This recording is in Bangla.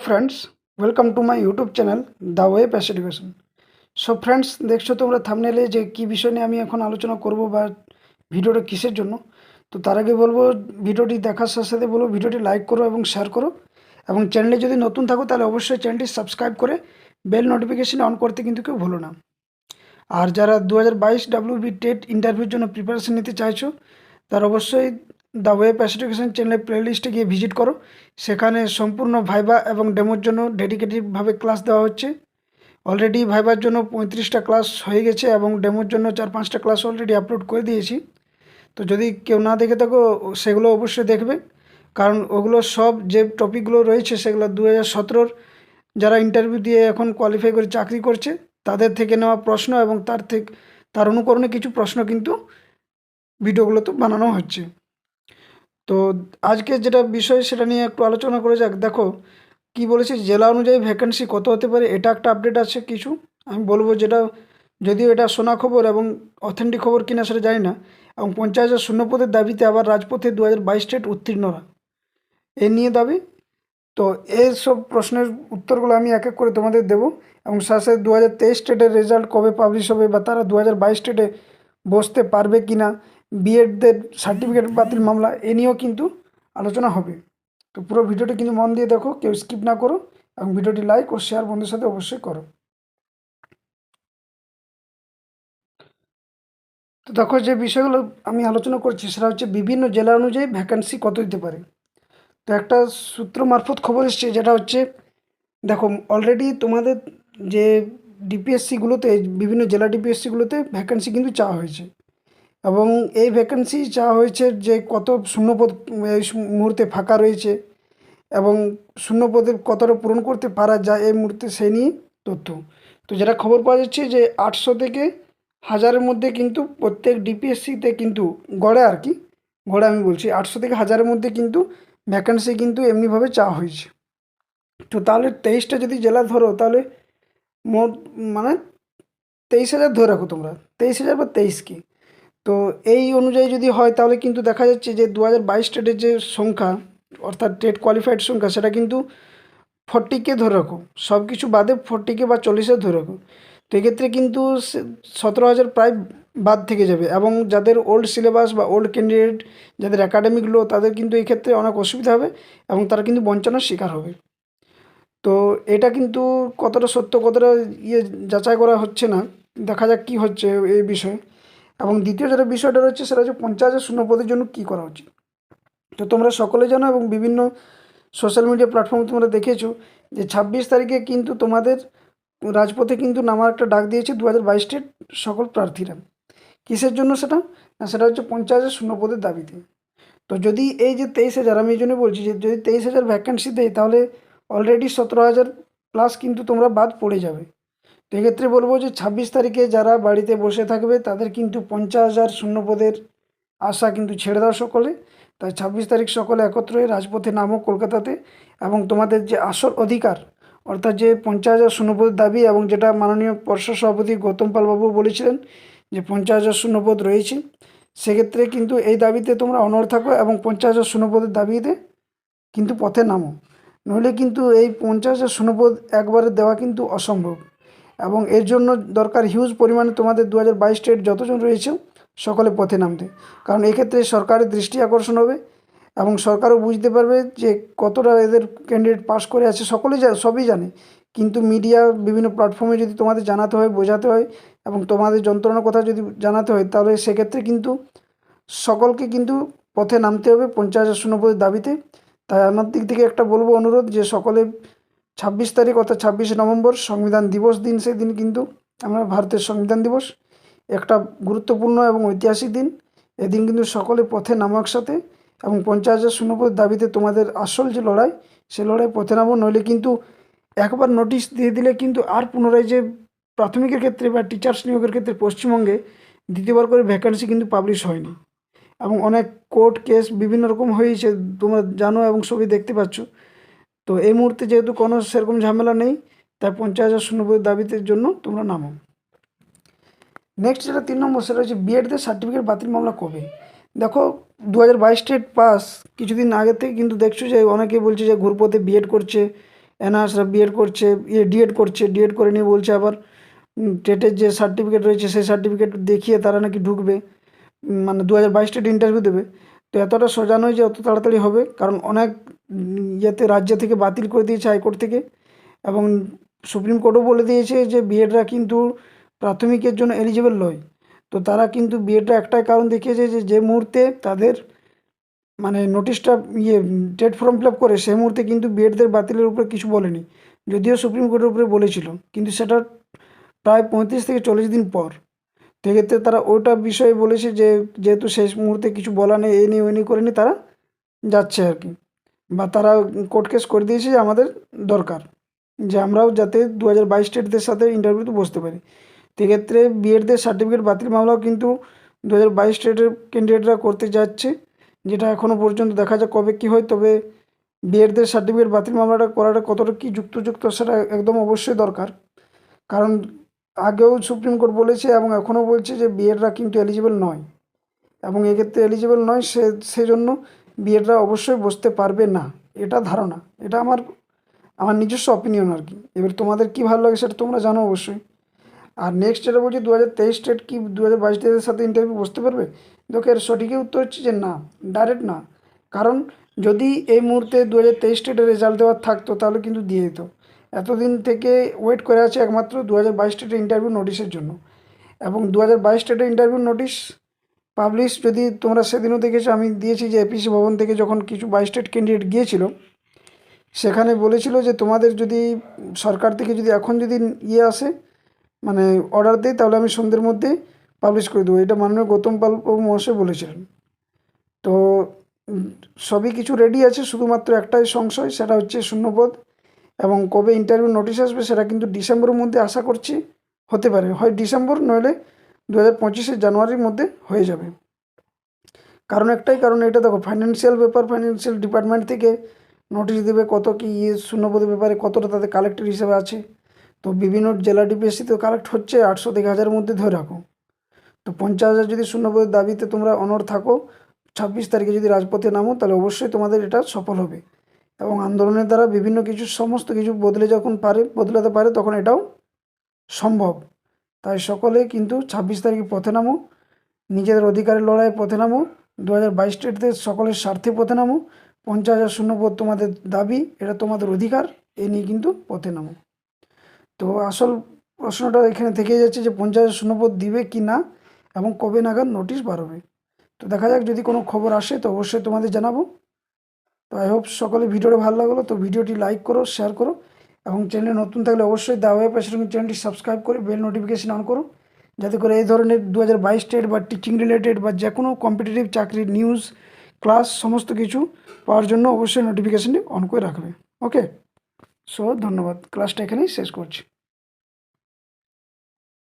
Friends, welcome to my YouTube channel the way pass education. So friends, দেখছো তোমরা থাম্বনেলে যে কী বিষয় নিয়ে আমি এখন আলোচনা করব বা ভিডিওটা কিসের জন্য। তো তার আগে বলবো, ভিডিওটি দেখার সাথে সাথে বলবো ভিডিওটি লাইক করো এবং শেয়ার করো, এবং চ্যানেলে যদি নতুন থাকো তাহলে অবশ্যই চ্যানেলটি সাবস্ক্রাইব করে বেল নোটিফিকেশন অন করতে কিন্তু কেউ ভুলো না। আর যারা 2022 WB টেট ইন্টারভিউর জন্য প্রিপারেশন নিতে চাইছো, তারা অবশ্যই দ্য ওয়ে প্যাস এডুকেশন চ্যানেলের প্লেলিস্টে গিয়ে ভিজিট করো। সেখানে সম্পূর্ণ ভাইবা এবং ডেমোর জন্য ডেডিকেটেডভাবে ক্লাস দেওয়া হচ্ছে। অলরেডি ভাইবার জন্য 35টা ক্লাস হয়ে গেছে এবং ডেমোর জন্য 4-5টা ক্লাস অলরেডি আপলোড করে দিয়েছি। তো যদি কেউ না দেখে থাকো, সেগুলো অবশ্যই দেখবে, কারণ ওগুলো সব যে টপিকগুলো রয়েছে সেগুলো 2017 যারা ইন্টারভিউ দিয়ে এখন কোয়ালিফাই করে চাকরি করছে তাদের থেকে নেওয়া প্রশ্ন, এবং তার অনুকরণে কিছু প্রশ্ন কিন্তু ভিডিওগুলো তো বানানো হচ্ছে। তো আজকে যেটা বিষয় সেটা নিয়ে একটু আলোচনা করে যাক। দেখো কি বলেছি, জেলা অনুযায়ী ভ্যাকেন্সি কত হতে পারে, এটা একটা আপডেট আছে কিছু আমি বলবো, যেটা যদিও এটা শোনা খবর এবং অথেন্টিক খবর কিনা সেটা জানি না। এবং 50,000 শূন্যপদের দাবিতে আবার রাজপথে 2022 স্টেট উত্তীর্ণরা, এ নিয়ে দাবি। তো এইসব প্রশ্নের উত্তরগুলো আমি এক এক করে তোমাদের দেবো, এবং সাথে 2023 স্টেটের রেজাল্ট কবে পাবলিশ হবে, বা তারা 2022 স্টেটে বসতে পারবে কি না, বিএডদের সার্টিফিকেট বাতিল মামলা, এ নিয়েও কিন্তু আলোচনা হবে। তো পুরো ভিডিওটি কিন্তু মন দিয়ে দেখো, কেউ স্কিপ না করো, এবং ভিডিওটি লাইক ও শেয়ার বন্ধুর সাথে অবশ্যই করো। তো দেখো, যে বিষয়গুলো আমি আলোচনা করছি সেটা হচ্ছে বিভিন্ন জেলা অনুযায়ী ভ্যাকান্সি কত দিতে পারে। তো একটা সূত্র মারফত খবর এসছে, যেটা হচ্ছে, দেখো অলরেডি তোমাদের যে ডিপিএসসিগুলোতে, বিভিন্ন জেলা ডিপিএসসিগুলোতে ভ্যাকান্সি কিন্তু চাওয়া হয়েছে, এবং এই ভ্যাকান্সি চাওয়া হয়েছে যে কত শূন্যপদ এই মুহূর্তে ফাঁকা রয়েছে, এবং শূন্যপদের কতটা পূরণ করতে পারা যায় এই মুহূর্তে, সেই নিয়ে তথ্য। তো যেটা খবর পাওয়া যাচ্ছে যে 800 থেকে 1000-এর মধ্যে কিন্তু প্রত্যেক ডিপিএসসিতে কিন্তু গড়ে আর কি, গড়ে আমি বলছি 800 থেকে 1000-এর মধ্যে কিন্তু ভ্যাকান্সি কিন্তু এমনিভাবে চাওয়া হয়েছে। তো তাহলে 23টা যদি জেলা ধরো, তাহলে মোট মানে 23,000 ধরে রাখো তোমরা, 23,000 বা 23 কি। তো এই অনুযায়ী যদি হয় তাহলে কিন্তু দেখা যাচ্ছে যে 2022 টেটের যে সংখ্যা, অর্থাৎ টেট কোয়ালিফাইড সংখ্যা, সেটা কিন্তু 40কে ধরে রাখো, সব কিছু বাদে 40কে বা 40-এ ধরে রাখো। তো এক্ষেত্রে কিন্তু 17,000 প্রায় বাদ থেকে যাবে, এবং যাদের ওল্ড সিলেবাস বা ওল্ড ক্যান্ডিডেট, যাদের একাডেমিক লো, তাদের কিন্তু এই ক্ষেত্রে অনেক অসুবিধা হবে, এবং তারা কিন্তু বঞ্চনার শিকার হবে। তো এটা কিন্তু কতটা সত্য, কতটা যাচাই করা হচ্ছে না, দেখা যাক কী হচ্ছে এই বিষয়ে। এবং দ্বিতীয় যেটা বিষয়টা রয়েছে সেটা হচ্ছে 50,000 শূন্যপদের জন্য কী করা উচিত। তো তোমরা সকলে জানো, এবং বিভিন্ন সোশ্যাল মিডিয়া প্ল্যাটফর্মে তোমরা দেখেছো যে 26 তারিখে কিন্তু তোমাদের রাজপথে কিন্তু নামার একটা ডাক দিয়েছে 2022 স্টেট সকল প্রার্থীরা। কিসের জন্য সেটা, না সেটা হচ্ছে 50,000 শূন্যপদের দাবিতে। তো যদি এই যে 23,000, আমি এই জন্য বলছি যে যদি 23,000 ভ্যাকেন্সি দেয়, তাহলে অলরেডি 17,000 প্লাস কিন্তু তোমরা বাদ পড়ে যাবে। তো এক্ষেত্রে বলবো যে 26 তারিখে যারা বাড়িতে বসে থাকবে তাদের কিন্তু 50,000 শূন্যপদের আশা কিন্তু ছেড়ে দাও সকলে। তাই 26 তারিখ সকলে একত্র হয়ে রাজপথে নামো কলকাতাতে, এবং তোমাদের যে আসল অধিকার, অর্থাৎ যে 50,000 শূন্যপদের দাবি, এবং যেটা মাননীয় পর্ষদ সভাপতি গৌতম পালবাবু বলেছিলেন যে 50,000 শূন্যপদ রয়েছে, সেক্ষেত্রে কিন্তু এই দাবিতে তোমরা অনড় থাকো, এবং 50,000 শূন্যপদের দাবিতে কিন্তু পথে নামো। নইলে কিন্তু এই 50,000 শূন্যপদ একবারে দেওয়া কিন্তু অসম্ভব, এবং এর জন্য দরকার হিউজ পরিমাণে তোমাদের 2022 স্টেট যতজন রয়েছে সকলে পথে নামতে। কারণ এক্ষেত্রে সরকারের দৃষ্টি আকর্ষণ হবে, এবং সরকারও বুঝতে পারবে যে কতটা এদের ক্যান্ডিডেট পাস করে আছে, সকলেই সবই জানে, কিন্তু মিডিয়া বিভিন্ন প্ল্যাটফর্মে যদি তোমাদের জানাতে হয়, বোঝাতে হয়, এবং তোমাদের যন্ত্রণার কথা যদি জানাতে হয়, তাহলে সেক্ষেত্রে কিন্তু সকলকে কিন্তু পথে নামতে হবে 50,000 শূন্যপদের দাবিতে। তাই আমার দিক থেকে একটা বলবো অনুরোধ, যে সকলে 26 তারিখ অর্থাৎ 26শে নভেম্বর সংবিধান দিবস দিন, সেই দিন কিন্তু আমরা ভারতের সংবিধান দিবস, একটা গুরুত্বপূর্ণ এবং ঐতিহাসিক দিন। এদিন কিন্তু সকলে পথে নামো একসাথে, এবং 50,000 শূন্যপদের দাবিতে তোমাদের আসল যে লড়াই, সে লড়াই পথে নামো। নইলে কিন্তু একবার নোটিশ দিয়ে দিলে কিন্তু আর পুনরায় যে প্রাথমিকের ক্ষেত্রে বা টিচার্স নিয়োগের ক্ষেত্রে পশ্চিমবঙ্গে দ্বিতীয়বার করে ভ্যাকান্সি কিন্তু পাবলিশ হয়নি, এবং অনেক কোর্ট কেস বিভিন্ন রকম হয়েছে, তোমরা জানো এবং সবই দেখতে পাচ্ছ। তো এই মুহূর্তে যেহেতু কোনো সেরকম ঝামেলা নেই, তাই 50,000 শূন্যপদের দাবিতে জন্য তোমরা নামো। নেক্সট যেটা 3 নম্বর, সেটা হচ্ছে বিএডদের সার্টিফিকেট বাতিল মামলা কবে। দেখো 2022 স্টেট পাস কিছুদিন আগে থেকে কিন্তু দেখছো যে অনেকেই বলছে যে ঘুরপথে বিএড করছে, এনআরসরা বিএড করছে, ডিএড করছে, ডিএড করে নিয়ে বলছে আবার টেটের যে সার্টিফিকেট রয়েছে সেই সার্টিফিকেট দেখিয়ে তারা নাকি ঢুকবে, মানে 2022 টেট ইন্টারভিউ দেবে। তো এতটা সোজা নয় যে অত তাড়াতাড়ি হবে, কারণ অনেক ইয়েতে রাজ্য থেকে বাতিল করে দিয়েছে হাইকোর্ট থেকে, এবং সুপ্রিম কোর্টও বলে দিয়েছে যে বিএডরা কিন্তু প্রাথমিকের জন্য এলিজিবল নয়। তো তারা কিন্তু বিএডটা একটাই কারণ দেখিয়েছে যে যে মুহূর্তে তাদের মানে নোটিশটা টেট ফর্ম ফিল আপ করে সেই মুহূর্তে কিন্তু বিএডদের বাতিলের উপরে কিছু বলেনি, যদিও সুপ্রিম কোর্টের উপরে বলেছিল, কিন্তু সেটা প্রায় 35 থেকে 40 দিন পর। সেক্ষেত্রে তারা ওটা বিষয়ে বলেছে যে যেহেতু শেষ মুহূর্তে কিছু বলা নেই, এই নেই ওই নেই করেনি, তারা যাচ্ছে আর কি, বা তারা কোর্ট কেস করে দিয়েছে যে আমাদের দরকার যে আমরাও যাতে 2022 টেটদের সাথে ইন্টারভিউতে বসতে পারি। সেক্ষেত্রে বিএডদের সার্টিফিকেট বাতিল মামলাও কিন্তু 2022 টেটের ক্যান্ডিডেটরা করতে যাচ্ছে, যেটা এখনও পর্যন্ত দেখা যাক কবে কী হয়। তবে বিএডদের সার্টিফিকেট বাতিল মামলাটা করাটা কতটা কি যুক্ত সেটা একদম অবশ্যই দরকার, কারণ আগেও সুপ্রিম কোর্ট বলেছে এবং এখনও বলছে যে বিএডরা কিন্তু এলিজিবল নয়, এবং এক্ষেত্রে এলিজিবল নয় সেজন্য বিএডরা অবশ্যই বসতে পারবে না, এটা ধারণা, এটা আমার নিজস্ব অপিনিয়ন আর কি। এবার তোমাদের কী ভালো লাগে সেটা তোমরা জানো অবশ্যই। আর নেক্সট যেটা বলছি 2023 টেট কি 2022 টেটের সাথে ইন্টারভিউ বসতে পারবে, দেখো এর সঠিকই উত্তর হচ্ছে যে না, ডাইরেক্ট না। কারণ যদি এই মুহূর্তে 2023 টেটের রেজাল্ট দেওয়ার থাকতো তাহলে কিন্তু দিয়ে দিত। এতদিন থেকে ওয়েট করে আছে একমাত্র 2022 টেটের ইন্টারভিউ নোটিশের জন্য, এবং 2022 টেটের ইন্টারভিউ নোটিশ পাবলিশ যদি তোমরা সেদিনও দেখেছো, আমি দিয়েছি যে এপিসি ভবন থেকে যখন কিছু 22 টেট ক্যান্ডিডেট গিয়েছিল, সেখানে বলেছিল যে তোমাদের যদি সরকার থেকে যদি এখন যদি আসে মানে অর্ডার দেয় তাহলে আমি সন্ধ্যের মধ্যে পাবলিশ করে দেবো, এটা মাননীয় গৌতম পাল মহাশয় বলেছিলেন। তো সবই কিছু রেডি আছে, শুধুমাত্র একটাই সংশয়, সেটা হচ্ছে শূন্যপদ, এবং কবে ইন্টারভিউ নোটিশ আসবে সেটা কিন্তু ডিসেম্বরের মধ্যে আশা করছি হতে পারে, হয় ডিসেম্বর নইলে 2025 জানুয়ারির মধ্যে হয়ে যাবে। কারণ একটাই কারণ, এটা দেখো ফাইন্যান্সিয়াল ব্যাপার, ফাইন্যান্সিয়াল ডিপার্টমেন্ট থেকে নোটিশ দেবে কত কি শূন্যপদের ব্যাপারে কতটা তাদের কালেক্টর হিসেবে আছে। তো বিভিন্ন জেলা ডিপিএসসি তো কালেক্ট হচ্ছে 800 থেকে 1000-এর মধ্যে ধরে রাখো। তো 50,000 যদি শূন্যপদের দাবিতে তোমরা অনড় থাকো, 26 তারিখে যদি রাজপথে নামো, তাহলে অবশ্যই তোমাদের এটা সফল হবে, এবং আন্দোলনের দ্বারা বিভিন্ন কিছু সমস্ত কিছু বদলাতে পারে তখন এটাও সম্ভব। তাই সকলে কিন্তু 26 তারিখে পথে নামো, নিজেদের অধিকারের লড়াইয়ে পথে নামো, 2022 টেটদের সকলের স্বার্থে পথে নামো। 50,000 শূন্যপদ তোমাদের দাবি, এটা তোমাদের অধিকার, এ নিয়ে কিন্তু পথে নামো। তো আসল প্রশ্নটা এখানে থেকেই যাচ্ছে যে 50,000 শূন্যপদ দিবে কি না, এবং কবে নাগাদ নোটিশ বার হবে। তো দেখা যাক, যদি কোনো খবর আসে তো অবশ্যই তোমাদের জানাবো। তো আই হোপ সকলে ভিডিওটা ভালো লাগলো, তো ভিডিওটি লাইক করো, শেয়ার করো, এবং চ্যানেলে নতুন থাকলে অবশ্যই দা ওয়েব সঙ্গে চ্যানেলটি সাবস্ক্রাইব করে বেল নোটিফিকেশন অন করো, যাতে করে এই ধরনের 2022 টেট বা টিচিং রিলেটেড বা যে কোনো কম্পিটিটিভ চাকরির নিউজ, ক্লাস সমস্ত কিছু পাওয়ার জন্য অবশ্যই নোটিফিকেশানটি অন করে রাখবে। ওকে, সো ধন্যবাদ, ক্লাসটা এখানেই শেষ করছি।